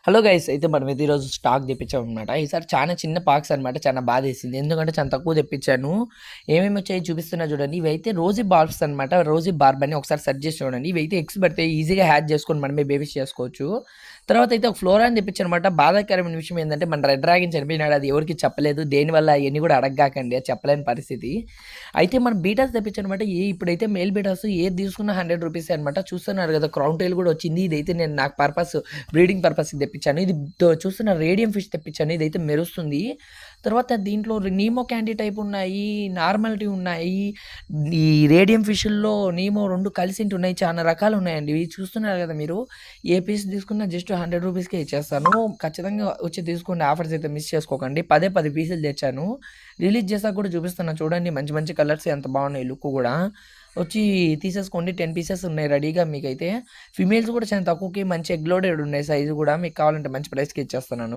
Hello guys అయితే మనమైతే ఈరోజు స్టాక్ తెప్పించామనమాట. ఈసారి చాలా చిన్న పాక్స్ అనమాట. చాలా బాధేసింది. ఎందుకంటే చాలా తక్కువ తెప్పించాను. ఏమేమి వచ్చాయో చూపిస్తున్నా చూడండి. ఇవైతే రోజీ బార్బ్స్ అనమాట. రోజీ బార్బ్ అని ఒకసారి సెర్చ్ చేసి చూడండి. ఇవైతే ఎగ్స్ పెడితే ఈజీగా హ్యాక్ చేసుకొని మనమే బేబీస్ చేసుకోవచ్చు. తర్వాత అయితే ఒక ఫ్లోరా అని తెప్పించానమాట. బాధాకరమైన విషయం ఏంటంటే మన రెడ్ డ్రాగన్ చనిపోయినాడు. అది ఎవరికి చెప్పలేదు. దేనివల్ల అవన్నీ కూడా అడగగాకండి. అది చెప్పలేని పరిస్థితి. అయితే మనం బీటాస్ తెప్పించానమాట. ఇప్పుడైతే మేల్ బీటాస్ ఏది తీసుకున్న ₹100 అనమాట. చూస్తున్నారు కదా, క్రౌన్ టైల్ కూడా వచ్చింది. ఇదైతే నేను నాకు బ్రీడింగ్ పర్పస్కి తెప్పించాను. ఇది చూస్తున్న రేడియం ఫిష్ తెప్పించాను. ఇదైతే మెరుస్తుంది. తర్వాత దీంట్లో నీమో క్యాండీ టైప్ ఉన్నాయి, నార్మాలిటీ ఉన్నాయి. ఈ రేడియం ఫిష్ల్లో నీమో రెండు కలిసి ఉన్నాయి. చాలా రకాలు ఉన్నాయండి. ఇవి చూస్తున్నారు కదా మీరు. ఏ పీస్ తీసుకున్నా జస్ట్ ₹100కే ఇచ్చేస్తాను. ఖచ్చితంగా వచ్చి తీసుకోండి. ఆఫర్స్ అయితే మిస్ చేసుకోకండి. 10 పీసులు తెచ్చాను. రిలీజ్ చేసాక కూడా చూపిస్తున్నా చూడండి. మంచి మంచి కలర్స్ ఎంత బాగున్నాయి. లుక్ కూడా వచ్చి తీసేసుకోండి. 10 పీసెస్ ఉన్నాయి రెడీగా మీకైతే. ఫిమేల్స్ కూడా చాలా తక్కువకి మంచి ఎగ్ లోడెడ్ ఉన్నాయి. సైజు కూడా మీకు కావాలంటే మంచి ప్రైస్కి ఇచ్చేస్తున్నాను.